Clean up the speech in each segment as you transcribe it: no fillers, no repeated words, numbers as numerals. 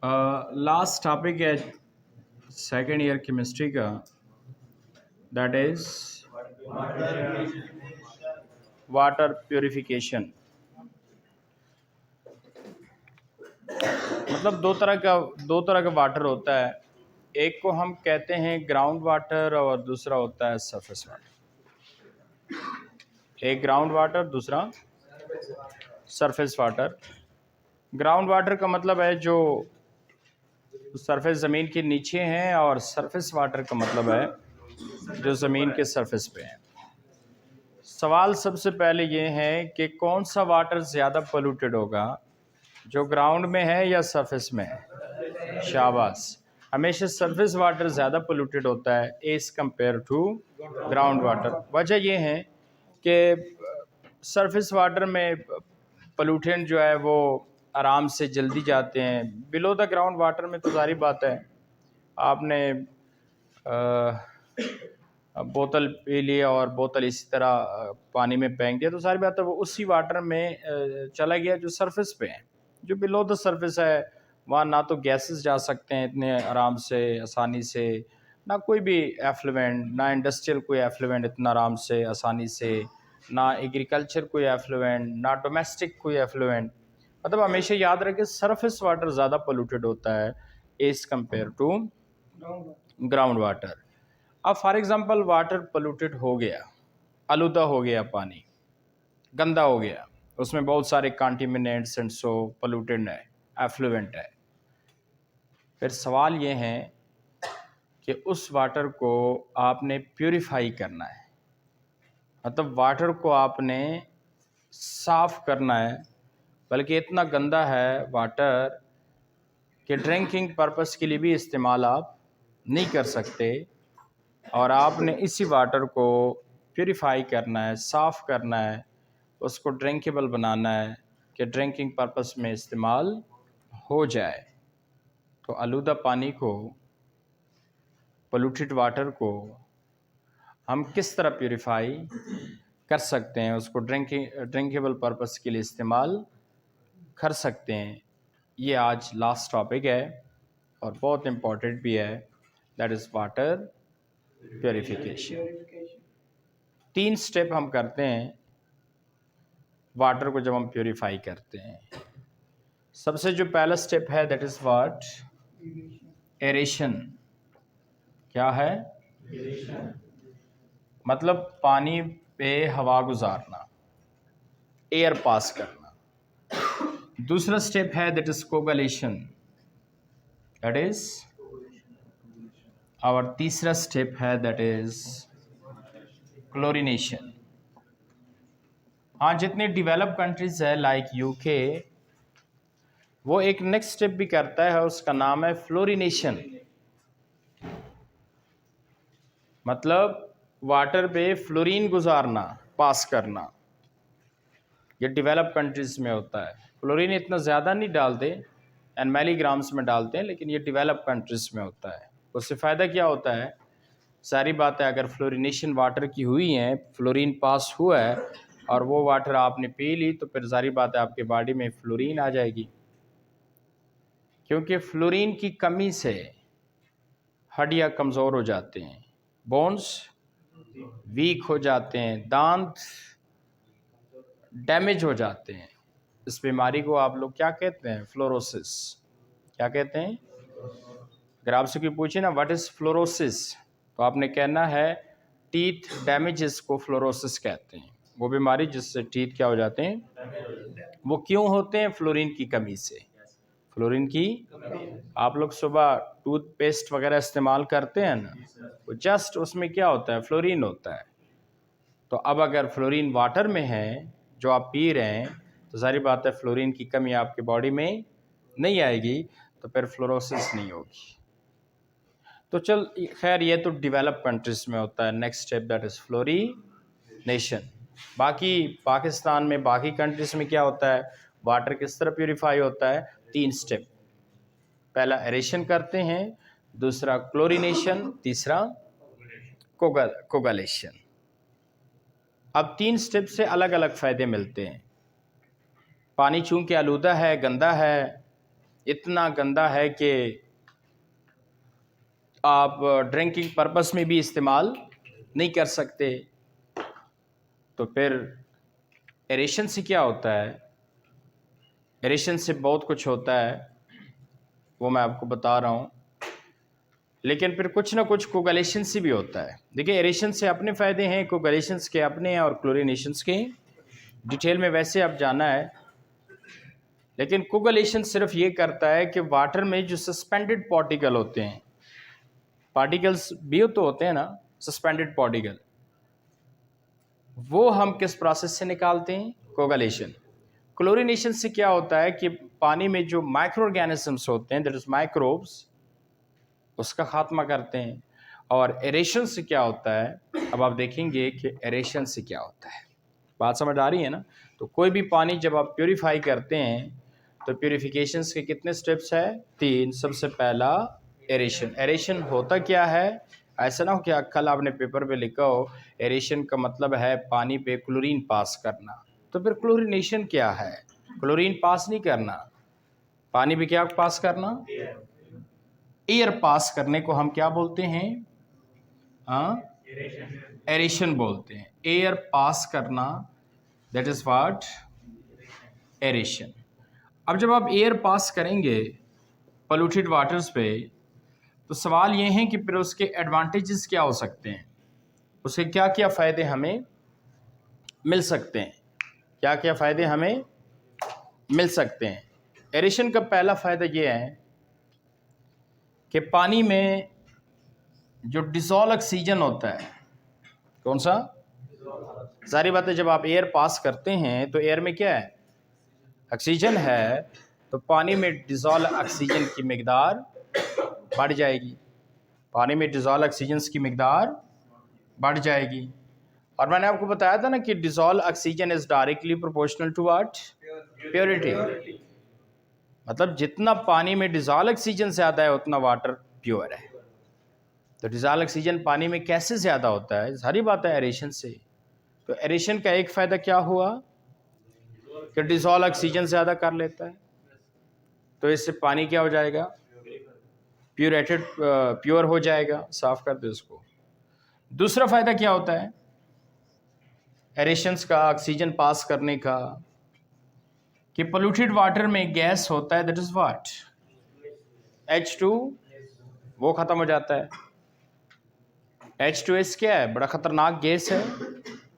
Last topic है second year chemistry का, that is water purification. मतलब दो तरह का वाटर होता है। एक को हम कहते हैं ग्राउंड वाटर और दूसरा होता है सरफेस वाटर। एक ग्राउंड वाटर, दूसरा सरफेस वाटर। ग्राउंड वाटर का मतलब है जो सरफेस ज़मीन के नीचे हैं, और सरफेस वाटर का मतलब है जो ज़मीन के सरफेस पे है। सवाल सबसे पहले ये है कि कौन सा वाटर ज़्यादा पोल्यूटेड होगा, जो ग्राउंड में है या सरफेस में है। शाबाश। हमेशा सरफेस वाटर ज़्यादा पोल्यूटेड होता है as compare to ground water. वजह यह है कि सरफेस वाटर में पोल्यूटेंट जो है वो आराम से जल्दी जाते हैं। बिलो द ग्राउंड वाटर में तो सारी बात है, आपने बोतल पी ली और बोतल इसी तरह पानी में फेंक दिया तो सारी बात है वो उसी वाटर में चला गया जो सरफेस पे है। जो बिलो द सरफेस है वहाँ ना तो गैसेस जा सकते हैं इतने आराम से आसानी से, ना कोई भी एफ्लुएंट, ना इंडस्ट्रियल कोई एफ्लुएंट इतना आराम से आसानी से, ना एग्रीकल्चर कोई एफ्लुएंट, ना डोमेस्टिक कोई एफ्लुएंट। मतलब हमेशा याद रखें सरफेस वाटर ज़्यादा पोल्यूटेड होता है as compare to ground water. अब फॉर एग्जांपल वाटर पोल्यूटेड हो गया, आलूदा हो गया, पानी गंदा हो गया, उसमें बहुत सारे कॉन्टिमिनेंट्स एंड सो पोल्यूटेड है, एफ्लुएंट है। फिर सवाल ये है कि उस वाटर को आपने प्यूरिफाई करना है, मतलब वाटर को आपने साफ करना है। बल्कि इतना गंदा है वाटर कि ड्रिंकिंग पर्पस के लिए भी इस्तेमाल आप नहीं कर सकते, और आपने इसी वाटर को प्यूरिफाई करना है, साफ़ करना है, उसको ड्रिंकेबल बनाना है कि ड्रिंकिंग पर्पस में इस्तेमाल हो जाए। तो आलूदा पानी को, पोल्यूटेड वाटर को हम किस तरह प्यूरिफाई कर सकते हैं, उसको ड्रिंकेबल पर्पस के लिए इस्तेमाल कर सकते हैं। ये आज लास्ट टॉपिक है और बहुत इम्पोर्टेंट भी है, that is water purification. 3 step हम करते हैं वाटर को जब हम प्योरीफाई करते हैं। सबसे जो पहला स्टेप है दैट इज़ व्हाट, एरेशन। क्या है? मतलब पानी पे हवा गुजारना, एयर पास करना। दूसरा स्टेप है that is coagulation, that is. और तीसरा स्टेप है दैट इज़ क्लोरीनेशन। हाँ, जितने डेवलप कंट्रीज़ है लाइक यूके, वो एक नेक्स्ट स्टेप भी करता है, उसका नाम है फ्लोरिनेशन। मतलब वाटर पे फ्लोरीन गुजारना, पास करना। ये डेवलप कंट्रीज़ में होता है। फ्लोरीन इतना ज़्यादा नहीं डालते, एंड मिलीग्राम्स में डालते हैं, लेकिन ये डेवलप कंट्रीज़ में होता है। उससे फ़ायदा क्या होता है? सारी बात है, अगर फ्लोरिनेशन वाटर की हुई है, फ्लोरीन पास हुआ है और वो वाटर आपने पी ली, तो फिर सारी बात है आपके बॉडी में फ्लोरीन आ जाएगी। क्योंकि फ्लोरीन की कमी से हड्डियाँ कमज़ोर हो जाते हैं, बोन्स वीक हो जाते हैं, दांत डैमेज हो जाते हैं। इस बीमारी को आप लोग क्या कहते हैं? फ्लोरोसिस। क्या कहते हैं? अगर आपसे कोई पूछे ना व्हाट इज़ फ्लोरोसिस, तो आपने कहना है टीथ डैमेजेस को फ्लोरोसिस कहते हैं। वो बीमारी जिससे टीथ क्या हो जाते हैं, वो क्यों होते हैं? फ्लोरीन की कमी से। फ्लोरीन की, आप लोग सुबह टूथपेस्ट वगैरह इस्तेमाल करते हैं ना, वो जस्ट उसमें क्या होता है? फ्लोरीन होता है। तो अब अगर फ्लोरीन वाटर में है जो आप पी रहे हैं, तो सारी बात है फ्लोरीन की कमी आपके बॉडी में नहीं आएगी, तो फिर फ्लोरोसिस नहीं होगी। तो चल खैर, ये तो डेवलप कंट्रीज़ में होता है। Next step that is fluorination. बाकी पाकिस्तान में, बाकी कंट्रीज़ में क्या होता है? वाटर किस तरह प्योरीफाई होता है? 3 स्टेप। पहला एरेशन करते हैं, दूसरा क्लोरीनेशन, तीसरा कोगुलेशन। अब 3 स्टेप से अलग अलग फ़ायदे मिलते हैं। पानी चूँकि आलूदा है, गंदा है, इतना गंदा है कि आप ड्रिंकिंग पर्पस में भी इस्तेमाल नहीं कर सकते। तो फिर एरेशन से क्या होता है? एरेशन से बहुत कुछ होता है, वो मैं आपको बता रहा हूँ, लेकिन फिर कुछ ना कुछ कोगुलेशन से भी होता है। देखिए, एरेशन से अपने फ़ायदे हैं, कोगुलेशन के अपने हैं और क्लोरीनेशन के। डिटेल में वैसे अब जाना है, लेकिन कोगुलेशन सिर्फ ये करता है कि वाटर में जो सस्पेंडेड पार्टिकल होते हैं, पार्टिकल्स भी तो होते हैं ना, सस्पेंडेड पार्टिकल, वो हम किस प्रोसेस से निकालते हैं? कोगुलेशन। क्लोरीनेशन से क्या होता है कि पानी में जो माइक्रो ऑर्गेनिजम्स होते हैं, दैट इज माइक्रोब्स, उसका खात्मा करते हैं। और एरेशन से क्या होता है, अब आप देखेंगे कि एरेशन से क्या होता है। बात समझ आ रही है ना? तो कोई भी पानी जब आप प्योरीफाई करते हैं तो प्योरीफिकेशन के कितने स्टेप्स है? 3। सबसे पहला एरेशन। एरेशन होता क्या है? ऐसा ना हो कि कल आपने पेपर पे लिखा हो एरेशन का मतलब है पानी पे क्लोरीन पास करना। तो फिर क्लोरीनेशन क्या है? क्लोरीन पास नहीं करना, पानी पे क्या पास करना? एयर पास करने को हम क्या बोलते हैं? हाँ, एरेशन बोलते हैं। एयर पास करना, दैट इज व्हाट? एरेशन। अब जब आप एयर पास करेंगे पोल्यूटेड वाटर्स पे, तो सवाल ये है कि फिर उसके एडवांटेजेस क्या हो सकते हैं, उसके क्या क्या फ़ायदे हमें मिल सकते हैं, क्या क्या फ़ायदे हमें मिल सकते हैं। एरेशन का पहला फ़ायदा ये है कि पानी में जो डिसॉल्व ऑक्सीजन होता है, कौन सा? सारी बातें, जब आप एयर पास करते हैं तो एयर में क्या है? ऑक्सीजन है, तो पानी में डिसॉल्व ऑक्सीजन की मकदार बढ़ जाएगी, पानी में डिसॉल्व ऑक्सीजन की मकदार बढ़ जाएगी। और मैंने आपको बताया था ना कि dissolve oxygen is directly proportional to what? Purity. मतलब जितना पानी में डिसॉल्व ऑक्सीजन ज़्यादा है उतना वाटर प्योर है। तो डिसॉल्व ऑक्सीजन पानी में कैसे ज़्यादा होता है? सारी बात है एरेशन से। तो एरेशन का एक फ़ायदा क्या हुआ कि डिसॉल्व ऑक्सीजन ज़्यादा कर लेता है, तो इससे पानी क्या हो जाएगा? प्योरेटेड, प्योर हो जाएगा। साफ कर दो इसको। दूसरा फ़ायदा क्या होता है एरेशंस का, ऑक्सीजन पास करने का, कि पोल्यूटेड वाटर में गैस होता है, दैट इज व्हाट? H2, वो ख़त्म हो जाता है। H2S क्या है? बड़ा ख़तरनाक गैस है,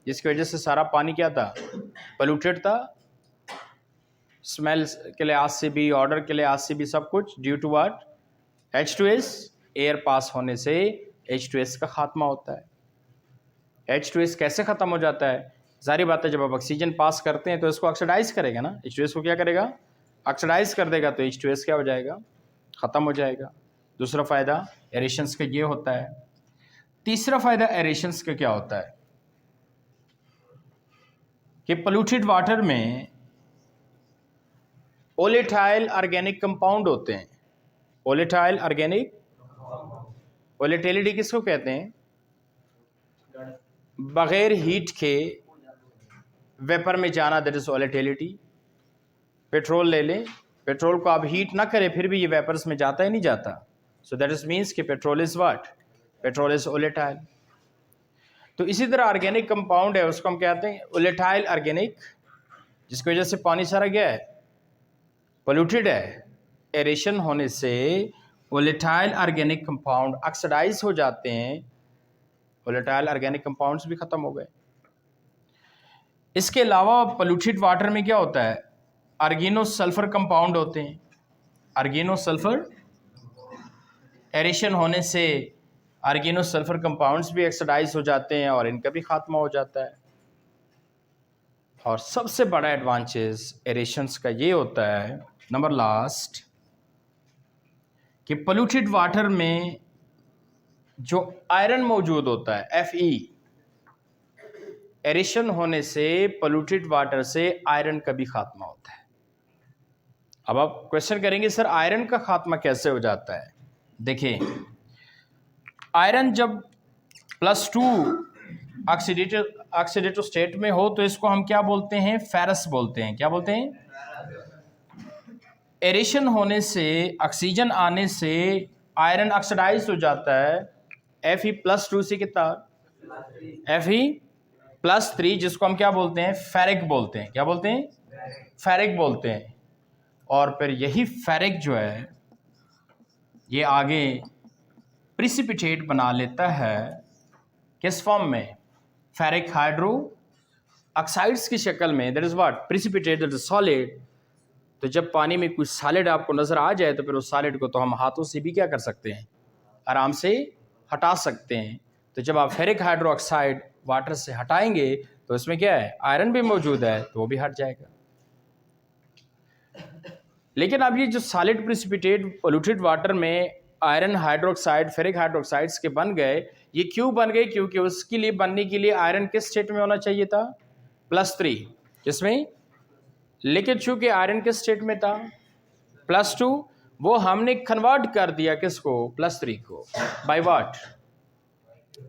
जिसकी वजह से सारा पानी क्या था? पोल्यूटेड था। स्मेल के लिहाज से भी, ऑर्डर के लिहाज से भी, सब कुछ due to what? H2S। Air pass होने से H2S का खात्मा होता है। H2S कैसे ख़त्म हो जाता है? सारी बातें, जब आप ऑक्सीजन पास करते हैं तो इसको ऑक्सीडाइज करेगा ना, H2S को क्या करेगा? ऑक्सीडाइज कर देगा, तो H2S क्या हो जाएगा? ख़त्म हो जाएगा। दूसरा फ़ायदा एरेशंस का ये होता है। तीसरा फ़ायदा एरेशंस का क्या होता है कि पोल्यूटेड वाटर में वोलेटाइल ऑर्गेनिक कंपाउंड होते हैं। वोलेटाइल ऑर्गेनिक, वोलेटिलिटी किसको कहते हैं? बगैर हीट के वेपर में जाना, दैट इज वोलेटिलिटी। पेट्रोल ले लें, पेट्रोल को आप हीट ना करें फिर भी ये वेपर्स में जाता ही नहीं जाता। सो दैट इज मीन्स कि petrol is what? Petrol is volatile. तो इसी तरह ऑर्गेनिक कंपाउंड है, उसको हम कहते हैं वोलेटाइल ऑर्गेनिक, जिसकी वजह से पानी सारा गया है, पोल्यूटेड है। एरेशन होने से वोलेटाइल ऑर्गेनिक कंपाउंड ऑक्सीडाइज हो जाते हैं, वोलेटाइल ऑर्गेनिक कंपाउंड्स भी खत्म हो गए। इसके अलावा पोल्यूटेड वाटर में क्या होता है? आर्गेनो सल्फर कंपाउंड होते हैं। आर्गेनो सल्फर, एरेशन होने से आर्गेनो सल्फर कंपाउंड्स भी ऑक्सीडाइज हो जाते हैं और इनका भी खात्मा हो जाता है। और सबसे बड़ा एडवांटेज एरेशंस का ये होता है, नंबर लास्ट, कि पोल्यूटेड वाटर में जो आयरन मौजूद होता है, Fe, एरेशन होने से पोल्यूटेड वाटर से आयरन का भी खात्मा होता है। अब आप क्वेश्चन करेंगे सर आयरन का खात्मा कैसे हो जाता है? देखिए, आयरन जब +2 ऑक्सीडेटिव स्टेट में हो तो इसको हम क्या बोलते हैं? फेरस बोलते हैं। क्या बोलते हैं? एरेशन होने से, ऑक्सीजन आने से आयरन ऑक्सीडाइज हो जाता है Fe+2 से कितना, Fe+3, जिसको हम क्या बोलते हैं, फेरिक बोलते हैं। क्या बोलते हैं, फेरिक बोलते हैं। और फिर यही फेरिक जो है ये आगे प्रिसिपिटेट बना लेता है किस फॉर्म में, फेरिक हाइड्रो ऑक्साइड्स की शक्ल में। That is what, precipitate, that is solid. तो जब पानी में कोई सॉलिड आपको नजर आ जाए तो फिर उस सॉलिड को तो हम हाथों से भी क्या कर सकते हैं, आराम से हटा सकते हैं। तो जब आप फेरिक हाइड्रो ऑक्साइड वाटर से हटाएंगे तो इसमें क्या है, आयरन भी मौजूद है तो वो भी हट जाएगा। लेकिन अब ये जो सॉलिड प्रिसिपिटेट पोल्यूटेड वाटर में आयरन हाइड्रोक्साइड, फेरिक हाइड्रोक्साइड्स के बन गए, ये क्यों बन गए, क्योंकि उसके लिए बनने के लिए आयरन किस स्टेट में होना चाहिए था, +3, जिसमें, लेकिन चूंकि आयरन किस स्टेट में था, +2, वो हमने कन्वर्ट कर दिया किसको, +3 को, बाय व्हाट,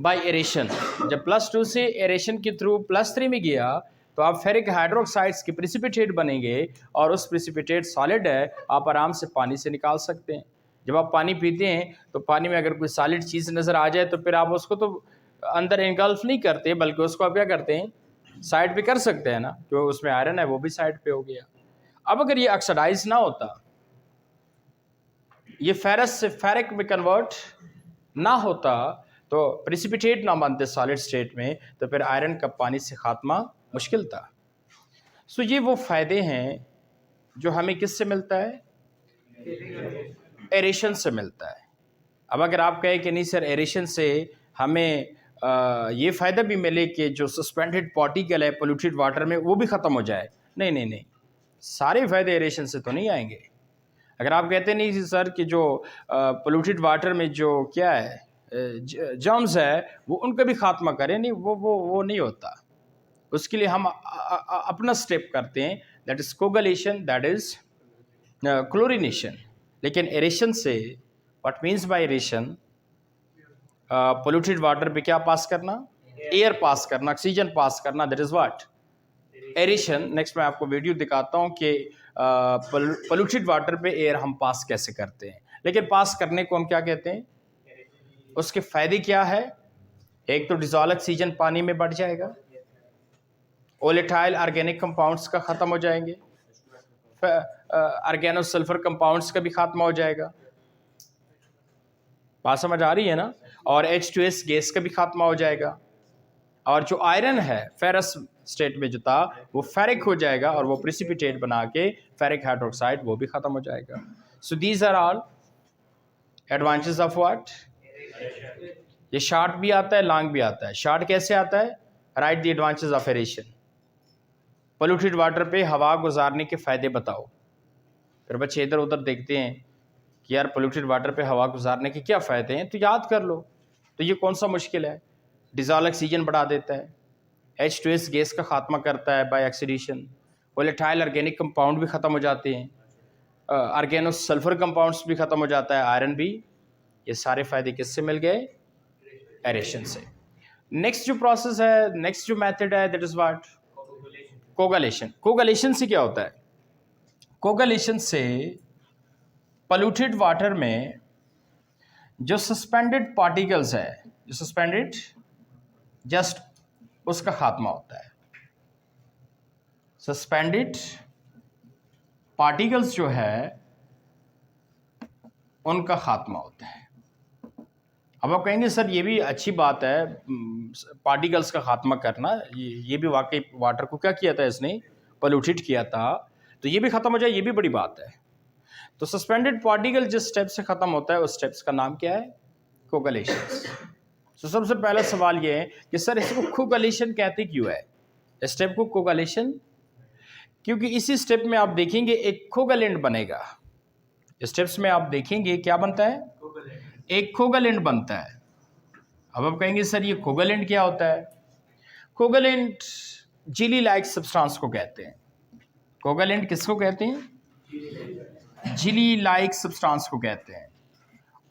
बाय एरेशन। जब +2 से एरेशन के थ्रू +3 में गया तो आप फेरिक हाइड्रोक्साइड्स के प्रिसिपिटेट बनेंगे और उस प्रिसिपिटेट सॉलिड है, आप आराम से पानी से निकाल सकते हैं। जब आप पानी पीते हैं तो पानी में अगर कोई सॉलिड चीज़ नज़र आ जाए तो फिर आप उसको तो अंदर इनगल्फ नहीं करते, बल्कि उसको आप क्या करते हैं, साइड पे कर सकते हैं ना, जो उसमें आयरन है वो भी साइड पे हो गया। अब अगर ये ऑक्सीडाइज ना होता, ये फेरस से फेरिक में कन्वर्ट ना होता, तो प्रिसिपिटेट ना बनते सॉलिड स्टेट में, तो फिर आयरन का पानी से खात्मा मुश्किल था। सो ये वो फ़ायदे हैं जो हमें किससे मिलता है, एरेशन से मिलता है। अब अगर आप कहें कि नहीं सर एरेशन से हमें ये फ़ायदा भी मिले कि जो सस्पेंडेड पार्टिकल है पोल्यूटेड वाटर में वो भी ख़त्म हो जाए, नहीं नहीं नहीं, सारे फ़ायदे एरेशन से तो नहीं आएंगे। अगर आप कहते नहीं सर कि जो पोल्यूटेड वाटर में जो क्या है जर्म्स है वो उनका भी खात्मा करें, नहीं, वो नहीं होता। उसके लिए हम अपना स्टेप करते हैं, that is coagulation, that is chlorination. लेकिन एरेशन से, what means by aeration, polluted water पे क्या पास करना, एयर पास करना, ऑक्सीजन पास करना, that is what, aeration. Next मैं आपको वीडियो दिखाता हूँ कि पोल्यूटेड वाटर पे एयर हम पास कैसे करते हैं। लेकिन पास करने को हम क्या कहते हैं, उसके फ़ायदे क्या है, एक तो डिज़ोल्व ऑक्सीजन पानी में बढ़ जाएगा, वोलेटाइल ऑर्गेनिक कंपाउंड्स का ख़त्म हो जाएंगे, ऑर्गेनो सल्फर कंपाउंड्स का भी खात्मा हो जाएगा, बात समझ आ रही है ना, और H2S गैस का भी खात्मा हो जाएगा, और जो आयरन है फेरस स्टेट में जो था वो फेरिक हो जाएगा और वो प्रिसिपिटेट बना के फेरिक हाइड्रोक्साइड वो भी ख़त्म हो जाएगा। So these are all advantages of what, ये शॉर्ट भी आता है, लॉन्ग भी आता है। शॉर्ट कैसे आता है, right the advantages of aeration, polluted water पे हवा गुजारने के फ़ायदे बताओ। फिर बच्चे इधर उधर देखते हैं कि यार पोल्यूटेड वाटर पे हवा गुजारने के क्या फ़ायदे हैं, तो याद कर लो। तो ये कौन सा मुश्किल है, डिज़ोल्व ऑक्सीजन बढ़ा देता है, H2S गैस का खात्मा करता है by oxidation, volatile organic compound भी ख़त्म हो जाते हैं, ऑर्गेनो सल्फर कंपाउंड्स भी ख़त्म हो जाता है, आयरन भी। ये सारे फ़ायदे किससे मिल गए, एरेशन से। नेक्स्ट जो प्रोसेस है, नेक्स्ट जो मेथड है, that is what, coagulation. Coagulation से क्या होता है, कोगुलेशन से पोल्यूटेड वाटर में जो सस्पेंडेड पार्टिकल्स है, जो सस्पेंडेड जस्ट, उसका खात्मा होता है। सस्पेंडेड पार्टिकल्स जो है उनका खात्मा होता है। अब आप कहेंगे सर ये भी अच्छी बात है, पार्टिकल्स का खात्मा करना, ये भी वाकई वाटर को क्या किया था इसने, पोल्यूटेड किया था, तो ये भी ख़त्म हो जाए, ये भी बड़ी बात है। तो सस्पेंडेड पार्टिकल जिस स्टेप से ख़त्म होता है उस स्टेप्स का नाम क्या है, कोगुलेशन। तो सबसे पहला सवाल ये है कि सर इसको कोगुलेशन कहते क्यों है, इस स्टेप को कोगुलेशन, क्योंकि इसी स्टेप में आप देखेंगे एक कोगुलेंट बनेगा। स्टेप्स में आप देखेंगे क्या बनता है, एक कोगुलेंट बनता है। अब आप कहेंगे सर ये कोगुलेंट क्या होता है, कोगुलेंट जेली लाइक सब्सटेंस को कहते हैं। कोगुलेंट किसको कहते हैं, जेली लाइक सब्सटेंस को कहते हैं।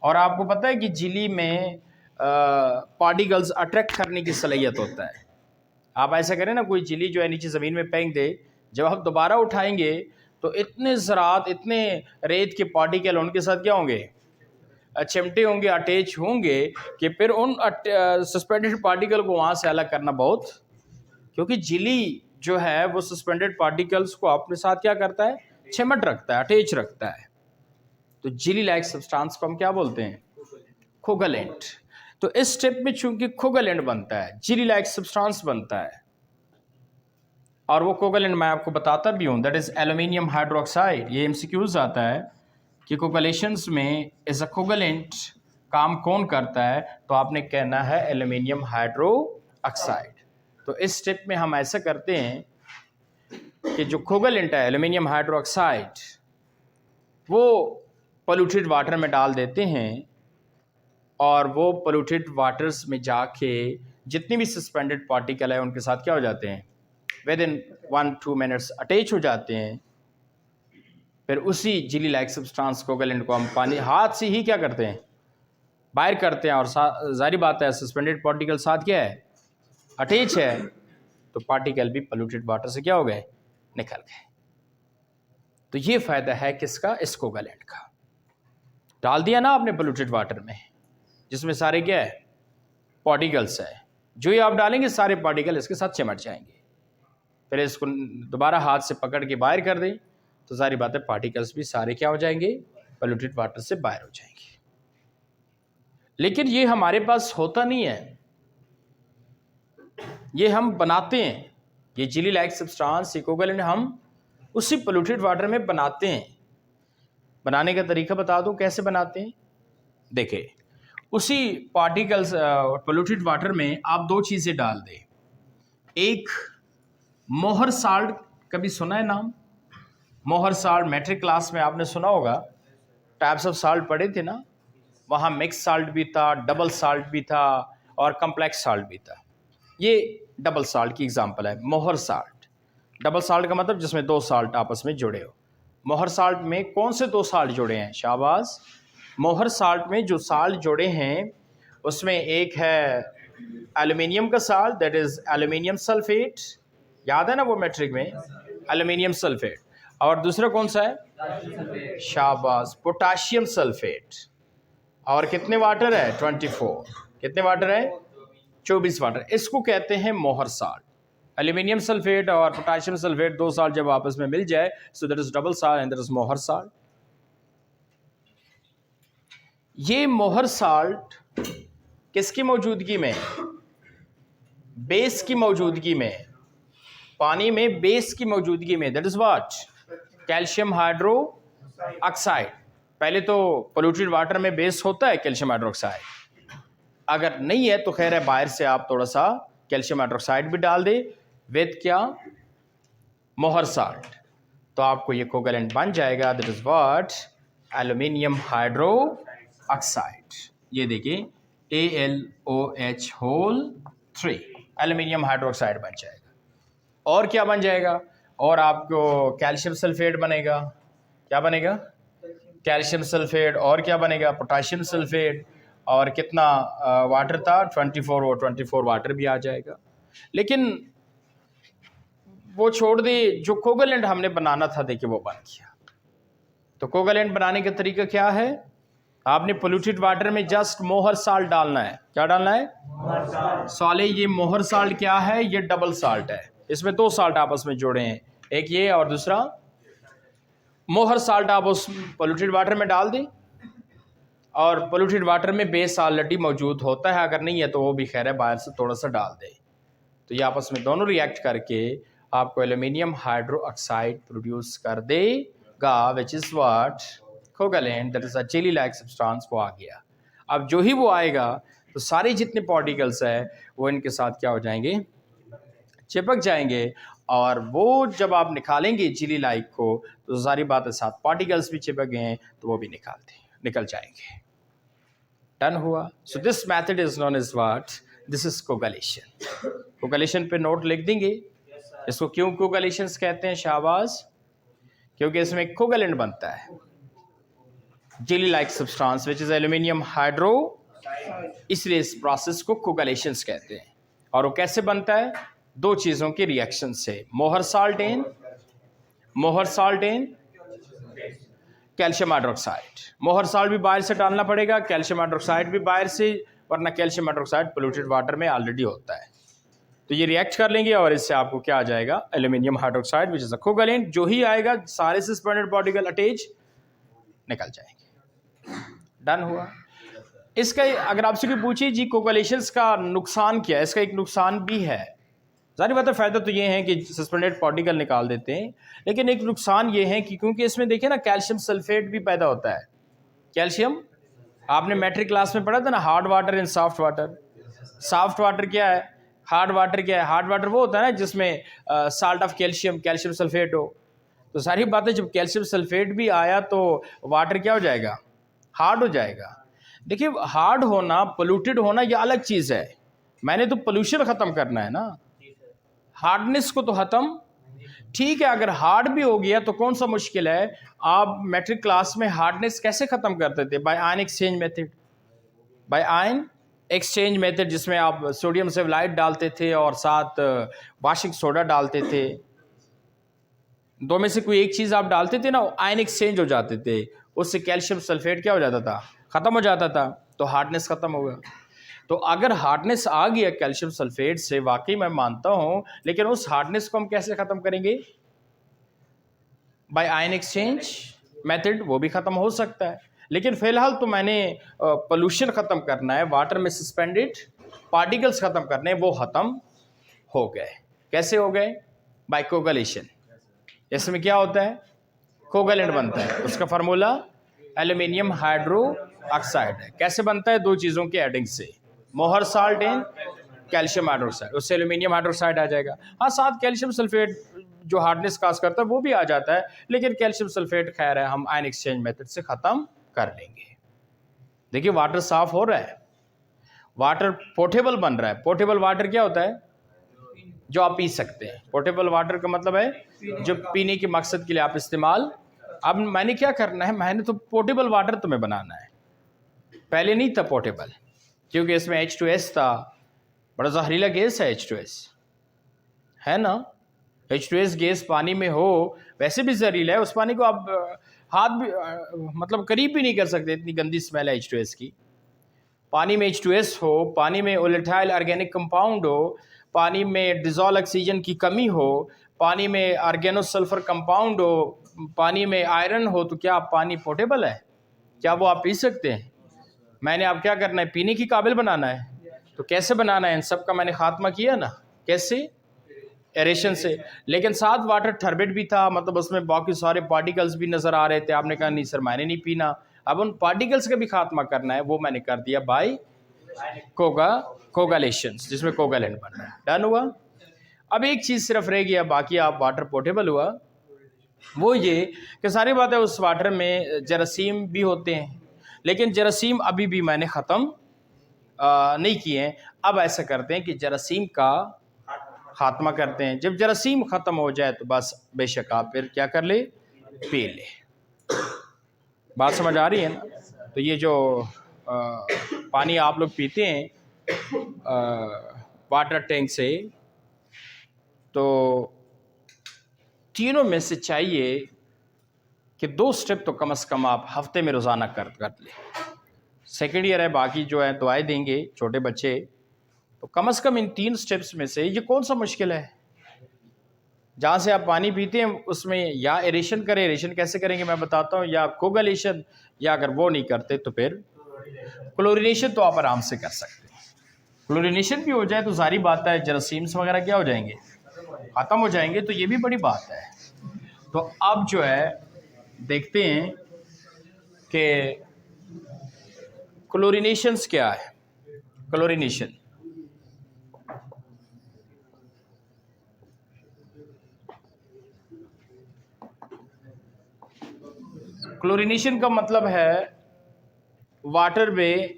और आपको पता है कि जेली में पार्टिकल्स अट्रैक्ट करने की सलाहियत होता है। आप ऐसा करें ना, कोई जेली जो है नीचे ज़मीन में फेंक दे, जब आप दोबारा उठाएंगे तो इतने ज़रात, इतने रेत के पार्टिकल उनके साथ क्या होंगे, चिमटे होंगे, अटैच होंगे, कि फिर उन सस्पेंडेड पार्टिकल को वहाँ से अलग करना बहुत, क्योंकि झिल्ली जो है वो सस्पेंडेड पार्टिकल्स को अपने साथ क्या करता है, चिमट रखता है, अटैच रखता है। तो झिल्ली लाइक सब्सटेंस को हम क्या बोलते हैं, कोवैलेंट। तो इस स्टेप में चूंकि कोवैलेंट बनता है, झिल्ली लाइक सब्सटेंस बनता है, और वो कोवैलेंट मैं आपको बताता भी हूँ, दैट इज एल्यूमिनियम हाइड्रोक्साइड। ये एमसीक्यूज आता है कि कोवैलेशंस में इज अ कोवैलेंट काम कौन करता है, तो आपने कहना है एल्यूमिनियम हाइड्रो ऑक्साइड। तो इस स्टेप में हम ऐसा करते हैं कि जो कोवैलेंट है एल्यूमिनियम हाइड्रो ऑक्साइड, वो पोल्यूटेड वाटर में डाल देते हैं, और वो पोल्यूटेड वाटर्स में जाके जितनी भी सस्पेंडेड पार्टिकल है उनके साथ क्या हो जाते हैं, विद इन 1-2 मिनट्स अटैच हो जाते हैं। फिर उसी झिल्ली लाइक सब्सटेंस कोवैलेंट को हम पानी हाथ से ही क्या करते हैं, बाहर करते हैं, और जारी बात है सस्पेंडेड पार्टिकल साथ क्या है, अटैच है, तो पार्टिकल भी पोल्यूटेड वाटर से क्या हो गए, निकल गए। तो ये फ़ायदा है किसका, इस कोवैलेंट का। डाल दिया ना आपने पोल्यूटेड वाटर में, जिसमें सारे क्या है, पार्टिकल्स है, जो ही आप डालेंगे सारे पार्टिकल इसके साथ चिमट जाएंगे। फिर इसको दोबारा हाथ से पकड़ के बाहर कर दें, तो सारी बातें पार्टिकल्स भी सारे क्या हो जाएंगे, पोल्यूटेड वाटर से बाहर हो जाएंगे। लेकिन ये हमारे पास होता नहीं है, ये हम बनाते हैं। ये झिल्ली लाइक सब्सटेंस कोवैलेंट हम उसी पोल्यूटेड वाटर में बनाते हैं। बनाने का तरीका बता दूं कैसे बनाते हैं। देखिए, उसी पार्टिकल्स पोल्यूटेड वाटर में आप दो चीज़ें डाल दें। एक मोहर साल्ट, कभी सुना है नाम, मोहर साल्ट? मैट्रिक क्लास में आपने सुना होगा, टाइप्स ऑफ साल्ट पढ़े थे ना, वहाँ मिक्स साल्ट भी था, डबल साल्ट भी था, और कम्प्लेक्स साल्ट भी था। ये डबल साल्ट की एग्जांपल है, मोहर साल्ट। डबल साल्ट का मतलब जिसमें दो साल्ट आपस में जुड़े हो। मोहर साल्ट में कौन से दो साल्ट जुड़े हैं, शाबाश। मोहर साल्ट में जो साल्ट जुड़े हैं उसमें एक है एल्यूमिनियम का salt, that is aluminium sulphate, याद है ना वो मैट्रिक में, एल्यूमिनियम सल्फेट। और दूसरा कौन सा है, शाबाश, पोटाशियम सल्फेट। और कितने वाटर है, 24। कितने वाटर है, 24 वाटर। इसको कहते हैं मोहर साल्ट। एल्यूमिनियम सल्फेट और पोटाशियम सल्फेट, दो साल्ट जब आपस में मिल जाए, so that is double salt and that is मोहर साल्ट। ये मोहर साल्ट किसकी मौजूदगी में, बेस की मौजूदगी में, पानी में बेस की मौजूदगी में, that is what, calcium hydro oxide. पहले तो पोल्यूटेड वाटर में बेस होता है कैल्शियम हाइड्रोक्साइड, अगर नहीं है तो खैर है, बाहर से आप थोड़ा सा कैल्शियम हाइड्रोक्साइड भी डाल दे विद क्या, मोहर साल्ट, तो आपको ये कोवैलेंट बन जाएगा, that is what, aluminium hydro oxide. ये देखिए AlOH होल 3, एल्यूमिनियम हाइड्रोक्साइड बन जाएगा। और क्या बन जाएगा, और आपको कैल्शियम सल्फेट बनेगा। क्या बनेगा, कैल्शियम सल्फेट। और क्या बनेगा, पोटाशियम सल्फेट। और कितना वाटर था, 24, और 24 वाटर भी आ जाएगा। लेकिन वो छोड़ दे, जो कोवैलेंट हमने बनाना था, देखिए वो बन गया। तो कोवैलेंट बनाने का तरीका क्या है, आपने पोल्यूटेड वाटर में जस्ट मोहर साल्ट डालना है। क्या डालना है, साले ये मोहर साल्ट क्या है, ये डबल साल्ट है, इसमें दो साल्ट आपस में जुड़े हैं, एक ये और दूसरा मोहर साल्ट। आप उस पोल्यूटेड वाटर में डाल दें, और पोल्यूटेड वाटर में बेस ऑलरेडी मौजूद होता है, अगर नहीं है तो वो भी खैर है, बाहर से थोड़ा सा डाल दें, तो ये आपस में दोनों रिएक्ट करके आपको एल्यूमिनियम हाइड्रो ऑक्साइड प्रोड्यूस कर देगा, which is what, covalent, that is a jelly like substance. वो आ गया। अब जो ही वो आएगा तो सारे जितने पार्टिकल्स है वो इनके साथ क्या हो जाएंगे, चिपक जाएंगे, और वो जब आप निकालेंगे जेली लाइक को, तो सारी बातें साथ पार्टिकल्स भी चिपक गए हैं, तो वो भी निकल जाएंगे। डन हुआ। So this method is known as what, this is कोवैलेशन। कोवैलेशन पे नोट लिख देंगे। इसको क्यों कोवैलेशंस कहते हैं, शाबाश, क्योंकि इसमें कोवैलेंट बनता है, jelly like substance which is aluminium hydro, इसलिए इस प्रोसेस को कोवैलेशंस कहते हैं। और वो कैसे बनता है, दो चीज़ों के रिएक्शन से, मोहर साल्ट एंड मोहर साल्ट एंड कैल्शियम हाइड्रोक्साइड। मोहर साल्ट भी बाहर से डालना पड़ेगा, कैल्शियम हाइड्रोक्साइड भी बाहर से, वरना कैल्शियम हाइड्रोक्साइड पोल्यूटेड वाटर में ऑलरेडी होता है। तो ये रिएक्ट कर लेंगे और इससे आपको क्या आ जाएगा, aluminium hydroxide which is a covalent. जो ही आएगा सारे सस्पेंडेड पार्टिकल अटैच निकल जाएंगे। डन हुआ। इसका अगर आपसे कोई पूछे जी कोगुलेशंस का नुकसान क्या है, इसका एक नुकसान भी है। जारी बात है, फ़ायदा तो ये है कि सस्पेंडेड पार्टिकल निकाल देते हैं, लेकिन एक नुकसान ये है कि क्योंकि इसमें देखिए ना कैल्शियम सल्फेट भी पैदा होता है। कैल्शियम आपने मैट्रिक क्लास में पढ़ा था ना, hard water and soft water. Soft water क्या है, हार्ड वाटर क्या है? हार्ड वाटर वो होता है ना जिसमें salt of calcium, calcium sulphate हो। तो सारी बातें, जब कैल्शियम सल्फेट भी आया तो वाटर क्या हो जाएगा, हार्ड हो जाएगा। देखिए हार्ड होना, पोल्यूटेड होना ये अलग चीज़ है। मैंने तो पोल्यूशन ख़त्म करना है ना, हार्डनेस को तो ख़त्म। ठीक है, अगर हार्ड भी हो गया तो कौन सा मुश्किल है। आप मैट्रिक क्लास में हार्डनेस कैसे ख़त्म करते थे? By ion exchange method. By ion exchange method, जिसमें आप सोडियम सेवलाइट डालते थे और साथ वाशिक सोडा डालते थे। दो में से कोई एक चीज़ आप डालते थे ना, आयन एक्सचेंज हो जाते थे, उससे कैल्शियम सल्फेट क्या हो जाता था, ख़त्म हो जाता था, तो हार्डनेस ख़त्म हो गया। तो अगर हार्डनेस आ गया कैल्शियम सल्फेट से, वाकई मैं मानता हूँ, लेकिन उस हार्डनेस को हम कैसे ख़त्म करेंगे? By ion exchange method. वो भी ख़त्म हो सकता है, लेकिन फ़िलहाल तो मैंने पोल्यूशन ख़त्म करना है, वाटर में सस्पेंडेड पार्टिकल्स ख़त्म करने, वो ख़त्म हो गए। कैसे हो गए? By coagulation. इसमें क्या होता है, कोवैलेंट बनता है, उसका फार्मूला एल्यूमिनियम हाइड्रो ऑक्साइड है। कैसे बनता है? दो चीज़ों के एडिंग से, मोहर साल्ट एंड कैल्शियम हाइड्रोक्साइड, उससे एल्यूमिनियम हाइड्रोक्साइड आ जाएगा। हाँ, साथ कैल्शियम सल्फेट जो हार्डनेस काज करता है वो भी आ जाता है, लेकिन कैल्शियम सल्फेट खैर है, हम आयन एक्सचेंज मेथड से ख़त्म कर लेंगे। देखिए वाटर साफ हो रहा है, वाटर पोर्टेबल बन रहा है। पोर्टेबल वाटर क्या होता है? जो आप पी सकते हैं। पोर्टेबल वाटर का मतलब है जो पीने के मकसद के लिए आप इस्तेमाल। अब मैंने क्या करना है, मैंने तो पोर्टेबल वाटर तुम्हें बनाना है। पहले नहीं था पोर्टेबल, क्योंकि इसमें H2S था, बड़ा जहरीला गैस है H2S, है ना। H2S गैस पानी में हो वैसे भी जहरीला है, उस पानी को आप हाथ भी मतलब करीब भी नहीं कर सकते, इतनी गंदी स्मेल है H2S की। पानी में H2S हो, पानी में वोलेटाइल ऑर्गेनिक कंपाउंड हो, पानी में डिजॉल्व ऑक्सीजन की कमी हो, पानी में ऑर्गेनोसल्फर कंपाउंड हो, पानी में आयरन हो, तो क्या आप पानी पोर्टेबल है? क्या वो आप पी सकते हैं? मैंने आप क्या करना है, पीने की काबिल बनाना है। तो कैसे बनाना है? इन सब का मैंने खात्मा किया ना, कैसे? एरेशन से। लेकिन साथ वाटर टर्बिड भी था, मतलब उसमें बाकी सारे पार्टिकल्स भी नज़र आ रहे थे। आपने कहा नहीं सर मैंने नहीं पीना। अब उन पार्टिकल्स का भी खात्मा करना है, वो मैंने कर दिया बाय कोगुलेशंस, जिसमें कोवैलेंट बन रहा है। डन हुआ। अब एक चीज़ सिर्फ रह गया, बाकी आप वाटर पोर्टेबल हुआ। वो ये कि सारी बातें उस वाटर में जरासीम भी होते हैं, लेकिन जरासीम अभी भी मैंने ख़त्म नहीं किए हैं। अब ऐसा करते हैं कि जरासीम का खात्मा करते हैं। जब जरासीम ख़त्म हो जाए तो बस बेशक आप फिर क्या कर ले, पी ले। बात समझ आ रही है ना? तो ये जो पानी आप लोग पीते हैं वाटर टैंक से, तो तीनों में से चाहिए कि 2 स्टेप तो कम से कम आप हफ्ते में रोज़ाना कर ले। सेकेंड ईयर है, बाकी जो है दुआएं देंगे छोटे बच्चे, तो कम से कम इन 3 स्टेप्स में से ये कौन सा मुश्किल है? जहाँ से आप पानी पीते हैं उसमें या एरेशन करें, एरेशन कैसे करेंगे मैं बताता हूँ, या कोगुलेशन, या अगर वो नहीं करते तो फिर क्लोरीनेशन तो आप आराम से कर सकते हैं। क्लोरीनेशन भी हो जाए तो सारी बात है, जरासीम्स वगैरह क्या हो जाएंगे, ख़त्म हो जाएंगे। तो ये भी बड़ी बात है। तो अब जो है देखते हैं कि क्लोरीनेशंस क्या है। क्लोरीनेशन, क्लोरीनेशन का मतलब है वाटर में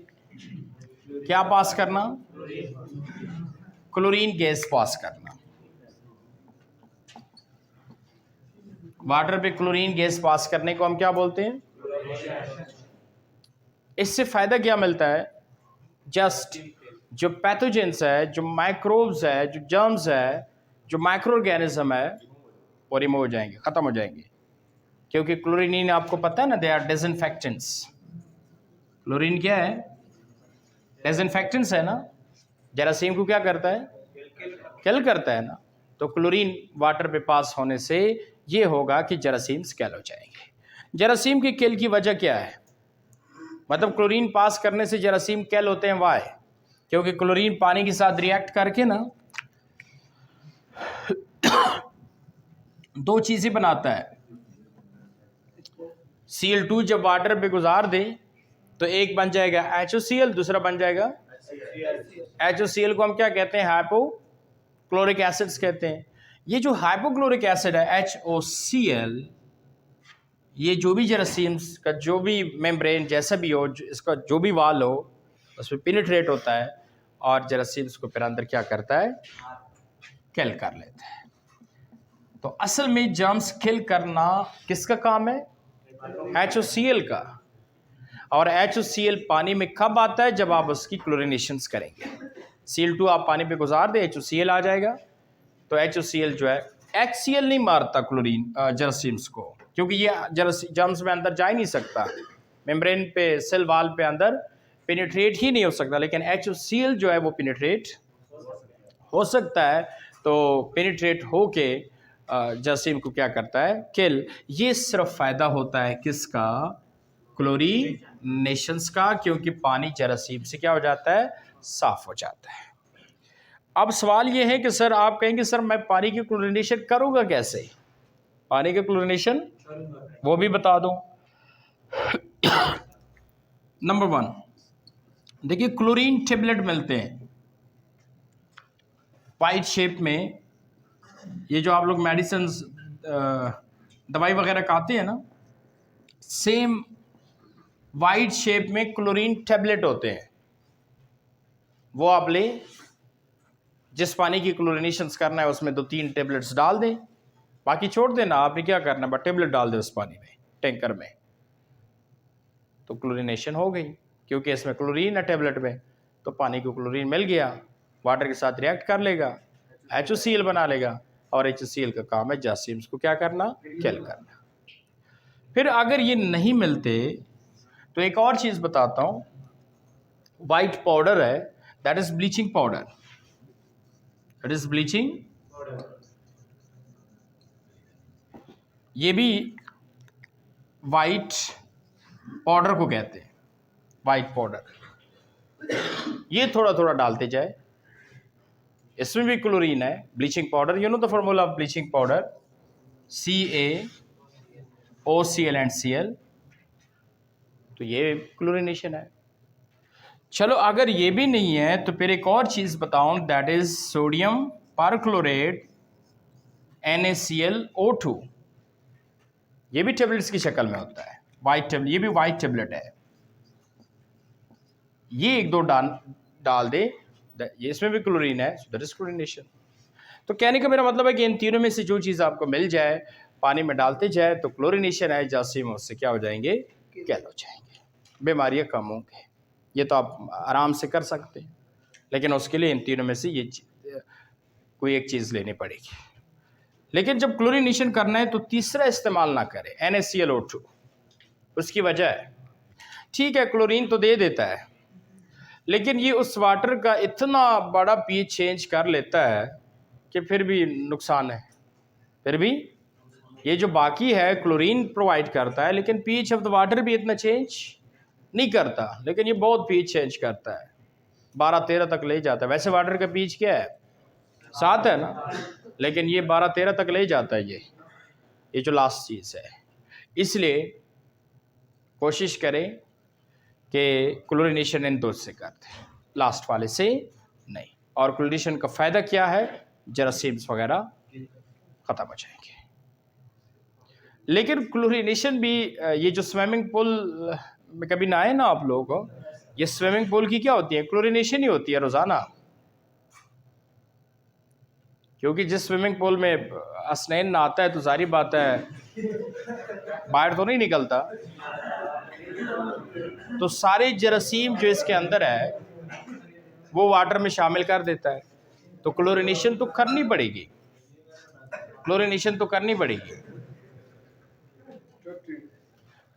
क्या पास करना, क्लोरीन गैस पास करना। वाटर पे क्लोरीन गैस पास करने को हम क्या बोलते हैं? इससे फ़ायदा क्या मिलता है? जस्ट जो पैथोजेंस है, जो माइक्रोब्स है, जो जर्म्स है, जो माइक्रो ऑर्गेनिज्म है, वो रिमूव हो जाएंगे, ख़त्म हो जाएंगे, क्योंकि क्लोरीन आपको पता है ना, दे आर डिसइंफेक्टेंट्स। क्लोरीन क्या है? डिसइंफेक्टेंट्स है ना। जरासीम को क्या करता है? किल करता है ना। तो क्लोरीन वाटर पे पास होने से ये होगा कि जरासीम्स किल हो जाएंगे। जरासीम की किल की वजह क्या है? मतलब क्लोरीन पास करने से जरासीम किल होते हैं, वाई? क्योंकि क्लोरीन पानी के साथ रिएक्ट करके ना दो चीज़ें बनाता है। Cl2 जब वाटर पे गुजार दे तो एक बन जाएगा HOCl, दूसरा बन जाएगा HOCl को हम क्या कहते हैं? हाइपोक्लोरिक एसिड्स कहते हैं। ये जो हाइपोक्लोरिक एसिड है HOCl, ये जो भी जरासीम्स का जो भी मेम्ब्रेन जैसा भी हो, इसका जो भी वाल हो, उसमें पेनिट्रेट होता है और जरासीम्स को फिर अंदर क्या करता है? किल कर लेता है। तो असल में जर्म्स किल करना किसका काम है? HOCl का। और HOCl पानी में कब आता है? जब आप उसकी क्लोरिनेशंस करेंगे। Cl2 आप पानी पे गुजार दे, HOCl आ जाएगा। तो HOCl जो है, HCl नहीं मारता क्लोरीन जरासीम्स को, क्योंकि ये जर्म्स में अंदर जा ही नहीं सकता, मेम्ब्रेन पे सेल वाल पे अंदर पेनिट्रेट ही नहीं हो सकता। लेकिन HOCl जो है वो पेनिट्रेट हो सकता है। तो पेनिट्रेट होके जरासीम को क्या करता है? किल। ये सिर्फ फ़ायदा होता है किसका? क्लोरीनेशंस का, क्योंकि पानी जरासीम से क्या हो जाता है? साफ हो जाता है। अब सवाल ये है कि सर, आप कहेंगे सर मैं पानी की क्लोरिनेशन करूँगा कैसे? पानी का क्लोरिनेशन वो भी बता दूं। नंबर 1, देखिए क्लोरीन टेबलेट मिलते हैं वाइट शेप में। ये जो आप लोग मेडिसिन दवाई वगैरह खाते हैं ना, सेम वाइट शेप में क्लोरीन टेबलेट होते हैं। वो आप ले, जिस पानी की क्लोरिनेशंस करना है उसमें 2-3 टेबलेट्स डाल दें, बाकी छोड़ देना। आपने क्या करना है? बस टेबलेट डाल दें उस पानी में, टैंकर में, तो क्लोरिनेशन हो गई। क्योंकि इसमें क्लोरीन है टेबलेट में, तो पानी को क्लोरीन मिल गया, वाटर के साथ रिएक्ट कर लेगा, HOCl बना लेगा। और HOCl का काम है जरासीम्स को क्या करना? किल करना। फिर अगर ये नहीं मिलते तो एक और चीज़ बताता हूँ। वाइट पाउडर है, that is bleaching powder. That is bleaching. ये भी वाइट पाउडर को कहते हैं, वाइट पाउडर। ये थोड़ा थोड़ा डालते जाए, इसमें भी क्लोरीन है। Bleaching powder, you know the formula of bleaching powder, CaOCl and Cl। तो ये क्लोरिनेशन है। चलो अगर ये भी नहीं है तो फिर एक और चीज़ बताऊं, that is sodium perchlorate NaClO2। ये भी टेबलेट्स की शक्ल में होता है, वाइट टेबलेट। ये भी वाइट टेबलेट है। ये 1-2 डाल दे, ये इसमें भी क्लोरीन है, दैट इज क्लोरिनेशन। तो कहने का मेरा मतलब है कि इन तीनों में से जो चीज़ आपको मिल जाए, पानी में डालते जाए, तो क्लोरिनेशन है, जरासीम उससे क्या हो जाएंगे? किल हो जाएंगे, बीमारियां कम होंगी। ये तो आप आराम से कर सकते हैं, लेकिन उसके लिए इन तीनों में से ये कोई एक चीज़ लेनी पड़ेगी। लेकिन जब क्लोरिनेशन करना है तो तीसरा इस्तेमाल ना करें, NaClO2। उसकी वजह है, ठीक है क्लोरीन तो दे देता है, लेकिन ये उस वाटर का इतना बड़ा pH चेंज कर लेता है कि फिर भी नुकसान है। फिर भी ये जो बाकी है क्लोरीन प्रोवाइड करता है, लेकिन pH ऑफ द वाटर भी इतना चेंज नहीं करता, लेकिन ये बहुत pH चेंज करता है, 12-13 तक ले जाता है। वैसे वाटर का pH क्या है? 7 है ना, लेकिन ये 12-13 तक ले जाता है। ये जो लास्ट चीज़ है, इसलिए कोशिश करें कि क्लोरिनेशन इन दो से करते हैं, लास्ट वाले से नहीं। और क्लोरिनेशन का फ़ायदा क्या है? जरासीम्स वगैरह ख़त्म हो जाएंगे। लेकिन क्लोरिनेशन भी, ये जो स्विमिंग पूल में कभी ना आए ना आप लोग, ये स्विमिंग पूल की क्या होती है? क्लोरिनेशन ही होती है रोज़ाना। क्योंकि जिस स्विमिंग पूल में स्नान ना आता है तो सारी बात है बाहर तो नहीं निकलता, तो सारे जरासीम जो इसके अंदर है वो वाटर में शामिल कर देता है। तो क्लोरिनेशन तो करनी पड़ेगी, क्लोरिनेशन तो करनी पड़ेगी।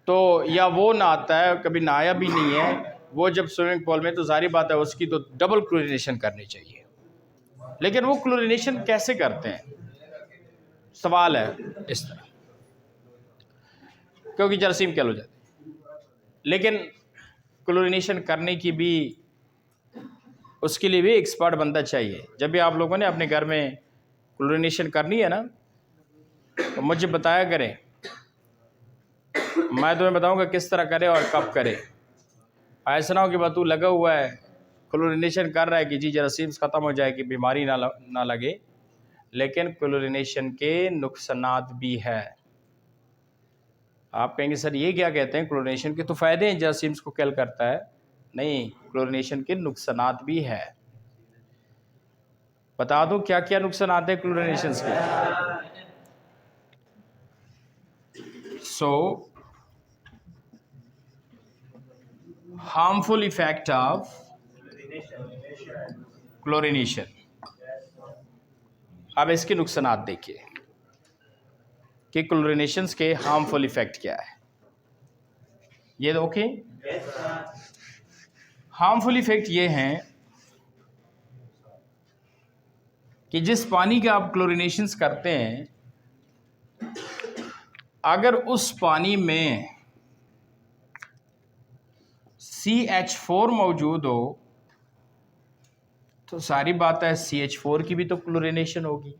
तो या वो नहाता है, कभी नहाया भी नहीं है, वो जब स्विमिंग पूल में, तो जारी बात है उसकी तो डबल क्लोरिनेशन करनी चाहिए। लेकिन वो क्लोरिनेशन कैसे करते हैं, सवाल है इस तरह, क्योंकि जरासीम किल हो जाते हैं। लेकिन क्लोरिनेशन करने की भी, उसके लिए भी एक्सपर्ट बंदा चाहिए। जब भी आप लोगों ने अपने घर में क्लोरिनेशन करनी है ना, तो मुझे बताया करें, मैं तुम्हें बताऊंगा किस तरह करे और कब करे। ऐसा ना हो कि बतू लगा हुआ है, क्लोरिनेशन कर रहा है कि जी जरासीम ख़त्म हो जाए, कि बीमारी ना लगे। लेकिन क्लोरिनेशन के नुकसानात भी है। आप कहेंगे सर ये क्या कहते हैं, क्लोरिनेशन के तो फ़ायदे हैं, जरासीम्स को किल करता है। नहीं, क्लोरिनेशन के नुकसानात भी है। बता दो क्या क्या नुकसानात हैं क्लोरिनेशन के। सो हार्मफुल इफेक्ट ऑफ क्लोरिनेशन। अब इसके नुकसानात देखिए कि क्लोरिनेशन के हार्मफुल इफेक्ट क्या है। ये ओके, हार्मफुल इफेक्ट ये हैं कि जिस पानी के आप क्लोरिनेशंस करते हैं, अगर उस पानी में CH4 मौजूद हो, तो सारी बात है CH4 की भी तो क्लोरिनेशन होगी।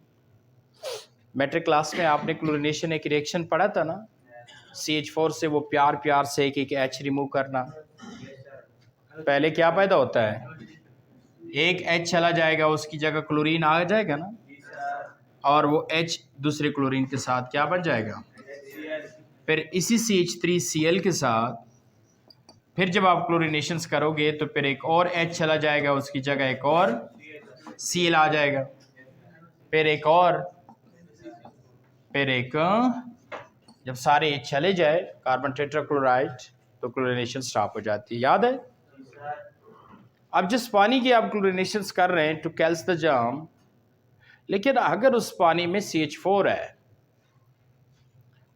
मैट्रिक क्लास में आपने क्लोरिनेशन एक रिएक्शन पढ़ा था ना, CH4 से वो प्यार से एक H रिमूव करना। पहले क्या पैदा होता है, एक H चला जाएगा, उसकी जगह क्लोरीन आ जाएगा ना, और वो H दूसरे क्लोरीन के साथ क्या बन जाएगा, फिर इसी CH3Cl के साथ फिर जब आप क्लोरिनेशंस करोगे तो फिर एक और H चला जाएगा, उसकी जगह एक और Cl आ जाएगा, फिर एक और, फिर एक, जब सारे H चले जाए कार्बन टेट्राक्लोराइड, तो क्लोरिनेशन स्टॉप हो जाती है। याद है? अब जिस पानी की आप क्लोरिनेशंस कर रहे हैं टू कैल्स द जाम, लेकिन अगर उस पानी में CH4 है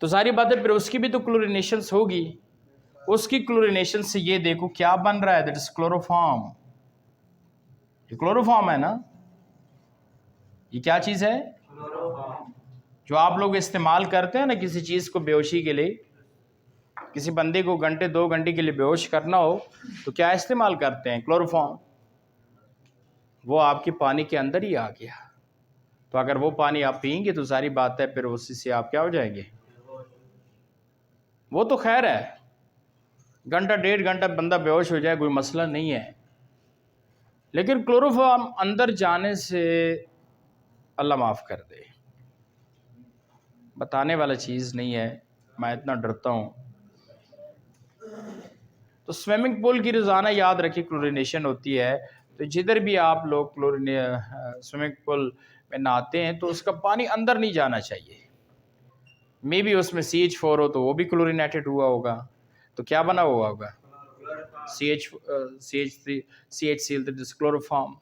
तो सारी बातें फिर उसकी भी तो क्लोरिनेशंस होगी। उसकी क्लोरिनेशन से ये देखो क्या बन रहा है, दैट इज क्लोरोफॉर्म। ये क्लोरोफॉर्म है ना, ये क्या चीज है, जो आप लोग इस्तेमाल करते हैं ना किसी चीज को बेहोशी के लिए। किसी बंदे को घंटे 2 घंटे के लिए बेहोश करना हो तो क्या इस्तेमाल करते हैं, क्लोरोफॉर्म। वो आपके पानी के अंदर ही आ गया, तो अगर वो पानी आप पिएंगे तो सारी बात है फिर उसी से आप क्या हो जाएंगे। वो तो खैर है, घंटा 1.5 घंटा बंदा बेहोश हो जाए कोई मसला नहीं है, लेकिन क्लोरोफॉर्म अंदर जाने से अल्लाह माफ़ कर दे, बताने वाला चीज़ नहीं है, मैं इतना डरता हूँ। तो स्विमिंग पूल की रोज़ाना याद रखिए क्लोरिनेशन होती है। तो जिधर भी आप लोग स्विमिंग पूल में नहाते हैं तो उसका पानी अंदर नहीं जाना चाहिए। मे बी उसमें CH4 हो तो वो भी क्लोरिनेटेड हुआ होगा, तो क्या बना हुआ होगा, CH3 CHCl, क्लोरोफॉर्म।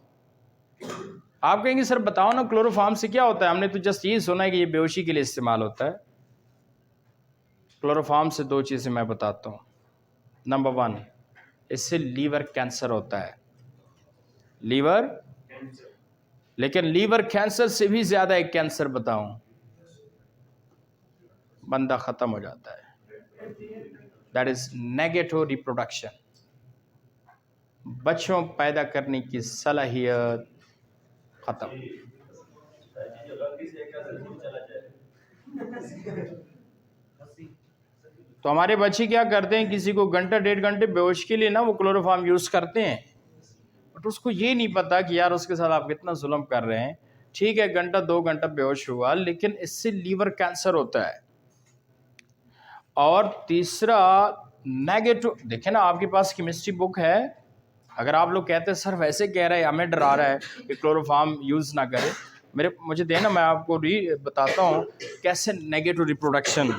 आप कहेंगे सर बताओ ना क्लोरोफॉर्म से क्या होता है, हमने तो जस्ट ये सुना है कि ये बेहोशी के लिए इस्तेमाल होता है। क्लोरोफॉर्म से 2 चीज़ें मैं बताता हूँ। नंबर 1, इससे लीवर कैंसर होता है, लीवर, लेकिन लीवर कैंसर से भी ज़्यादा एक कैंसर बताऊँ, बंदा ख़त्म हो जाता है, दैट इज़ नेगेटिव रिप्रोडक्शन। बच्चों पैदा करने की सलाहियत ख़त्म। तो हमारे बच्चे क्या करते हैं, किसी को घंटा 1.5 घंटे बेहोश के लिए ना वो क्लोरोफॉर्म यूज़ करते हैं, बट उसको ये नहीं पता कि यार उसके साथ आप कितना जुल्म कर रहे हैं। ठीक है, घंटा 2 घंटा बेहोश हुआ, लेकिन इससे लीवर कैंसर होता है। और तीसरा नेगेटिव, देखें ना आपके पास केमिस्ट्री बुक है, अगर आप लोग कहते हैं सर वैसे कह रहा है, हमें डरा रहा है कि क्लोरोफॉर्म यूज़ ना करें, मुझे देना, मैं आपको बताता हूँ कैसे नेगेटिव रिप्रोडक्शन।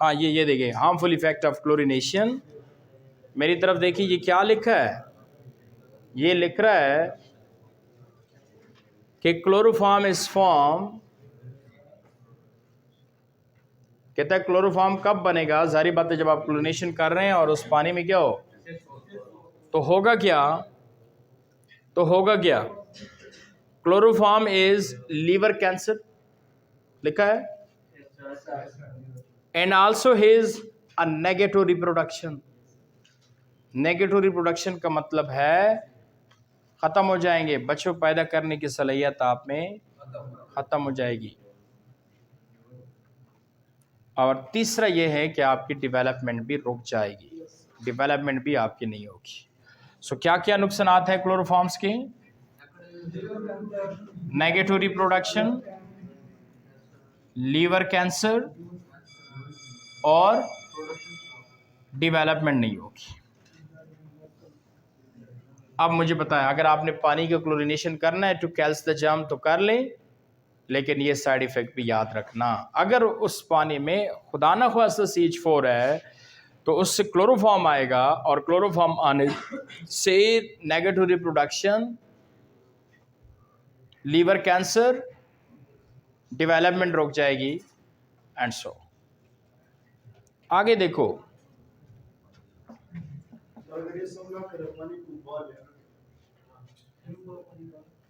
हाँ, ये देखिए, हार्मफुल इफेक्ट ऑफ क्लोरिनेशन। मेरी तरफ देखिए, ये क्या लिखा है, ये लिख रहा है कि क्लोरोफॉर्म इज फॉर्म कहता है क्लोरोफॉर्म कब बनेगा? जारी बात है जब आप क्लोरीनेशन कर रहे हैं और उस पानी में क्या हो, तो होगा क्या, क्लोरोफॉर्म इज लीवर कैंसर लिखा है, and also his a negative reproduction. Negative reproduction का मतलब है खत्म हो जाएंगे, बच्चों पैदा करने की सलाहियत आप में खत्म हो जाएगी। और तीसरा यह है कि आपकी डेवलपमेंट भी रुक जाएगी, डेवलपमेंट भी आपकी नहीं होगी। सो क्या क्या नुकसानात हैं क्लोरोफॉर्म्स के? नेगेटिव रिप्रोडक्शन, लीवर कैंसर और डेवलपमेंट नहीं होगी। अब मुझे बताएं, अगर आपने पानी का क्लोरीनेशन करना है टू कैल्स द जर्म तो कर लें, लेकिन ये साइड इफ़ेक्ट भी याद रखना। अगर उस पानी में खुदा न ख्वास्ता CH4 है तो उससे क्लोरोफॉर्म आएगा, और क्लोरोफॉर्म आने से negative reproduction, liver cancer, development रुक जाएगी एंड सो। आगे देखो,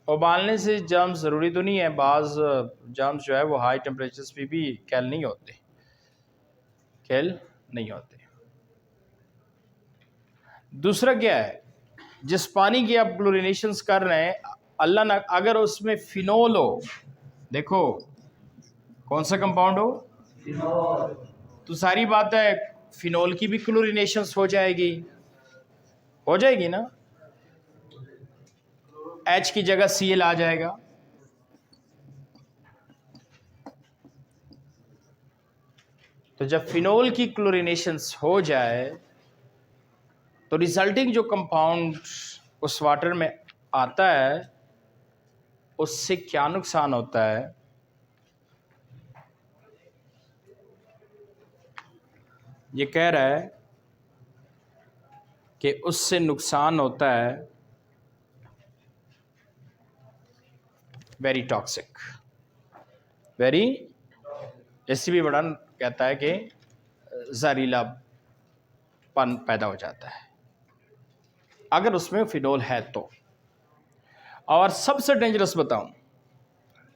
उबालने से जर्म्स ज़रूरी तो नहीं है, बाज़ जर्म्स जो है वो हाई टेम्परेचर्स पे भी कैल नहीं होते, दूसरा क्या है, जिस पानी की आप क्लोरीनेशंस कर रहे हैं, अल्लाह ना अगर उसमें फिनोल हो, देखो कौन सा कंपाउंड हो, तो सारी बात है फिनोल की भी क्लोरीनेशंस हो जाएगी ना, H की जगह Cl आ जाएगा। तो जब फिनोल की क्लोरीनेशंस हो जाए तो रिजल्टिंग जो कंपाउंड उस वाटर में आता है उससे क्या नुकसान होता है? ये कह रहा है कि उससे नुकसान होता है वेरी टॉक्सिक, वेरी, इससे भी बड़ा कहता है कि जहरीलापन पैदा हो जाता है अगर उसमें फिनोल है तो। और सबसे डेंजरस बताऊं,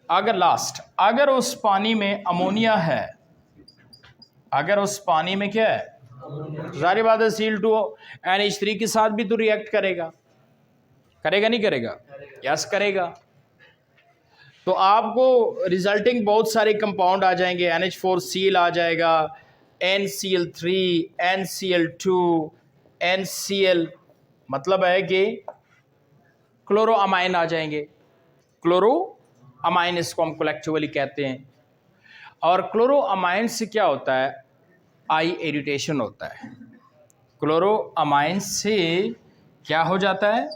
अगर उस पानी में अमोनिया है, अगर उस पानी में क्या है, जारी बात है Cl2NH3 के साथ भी तो रिएक्ट करेगा नहीं करेगा? यस करेगा। तो आपको रिजल्टिंग बहुत सारे कंपाउंड आ जाएंगे, NH4Cl आ जाएगा, NCl3, NCl2, NCl, मतलब है कि क्लोरो अमाइन आ जाएंगे, क्लोरो अमाइन इसको हम कलेक्टिवली कहते हैं। और क्लोरो अमाइन से क्या होता है, आई इरिटेशन होता है। क्लोरो अमाइन से क्या हो जाता है,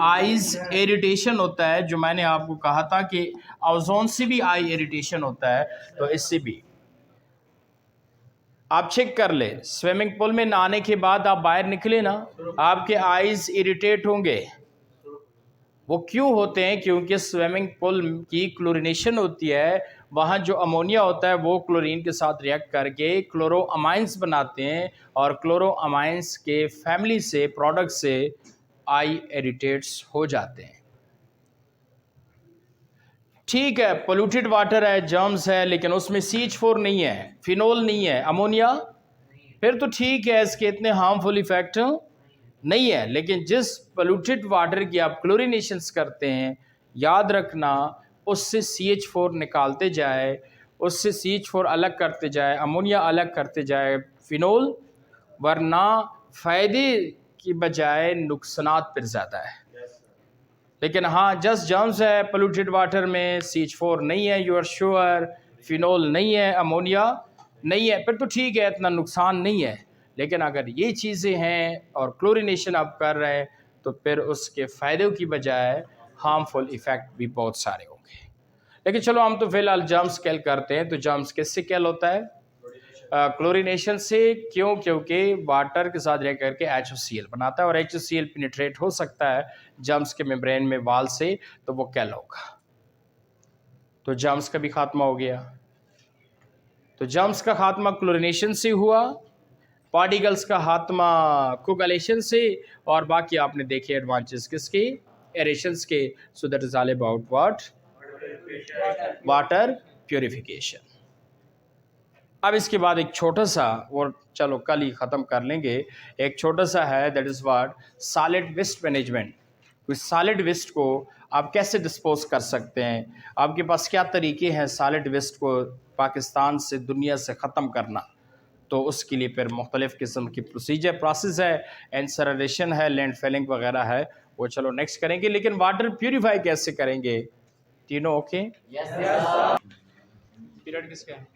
आईज इरिटेशन होता है, जो मैंने आपको कहा था कि ओजोन से भी आई इरिटेशन होता है, तो इससे भी आप चेक कर ले, स्विमिंग पूल में नहाने के बाद आप बाहर निकले ना, आपके आईज इरिटेट होंगे। वो क्यों होते हैं? क्योंकि स्विमिंग पूल की क्लोरीनेशन होती है, वहाँ जो अमोनिया होता है वो क्लोरीन के साथ रिएक्ट करके क्लोरो अमाइंस बनाते हैं, और क्लोरो अमाइंस के फैमिली से, प्रोडक्ट से आई इरिटेट्स हो जाते हैं। ठीक है, पोल्यूटेड वाटर है, जर्म्स है, लेकिन उसमें CH4 नहीं है, फिनोल नहीं है, अमोनिया, फिर तो ठीक है, इसके इतने हार्मफुल इफेक्ट नहीं है। लेकिन जिस पोल्यूटेड वाटर की आप क्लोरीनेशंस करते हैं, याद रखना उससे CH4 निकालते जाए, उससे CH4 अलग करते जाए, अमोनिया अलग करते जाए, फिनोल, वरना फ़ायदे की बजाय नुकसानात पर ज़्यादा है। लेकिन हाँ, जस्ट जर्म्स है पोल्यूटेड वाटर में, CH4 नहीं है, यू आर श्योर, फिनोल नहीं है, अमोनिया नहीं है, फिर तो ठीक है, इतना नुकसान नहीं है। लेकिन अगर ये चीज़ें हैं और क्लोरीनेशन आप कर रहे हैं, तो फिर उसके फ़ायदों की बजाय हार्मफुल इफ़ेक्ट भी बहुत सारे होंगे। लेकिन चलो हम तो फिलहाल जर्म्स कैल करते हैं। तो जर्म्स किससे कैल होता है? क्लोरीनेशन से। क्यों? क्योंकि वाटर के साथ रह करके HCl बनाता है, और HCl पेनिट्रेट हो सकता है जर्म्स के मेम्ब्रेन में वाल से, तो वो कैल होगा, तो जर्म्स का भी खात्मा हो गया। तो तो जर्म्स का खात्मा क्लोरिनेशन से हुआ, पार्टिकल्स का खात्मा कोगुलेशन से, और बाकी आपने देखे एडवांटेज किसके, एरेशंस के। So that is all about what, water purification. अब इसके बाद एक छोटा सा, और चलो कल ही ख़त्म कर लेंगे, एक छोटा सा है that is what, solid waste management. उस सॉलिड वेस्ट को आप कैसे डिस्पोज कर सकते हैं, आपके पास क्या तरीके हैं सॉलिड वेस्ट को पाकिस्तान से, दुनिया से ख़त्म करना। तो उसके लिए फिर मुख्तलिफ़ किस्म की प्रोसेस है, इंसनरेशन है, लैंड फेलिंग वगैरह है, वो चलो नेक्स्ट करेंगे। लेकिन वाटर प्योरीफाई कैसे करेंगे, तीनों ओके? पीरियड किसका है?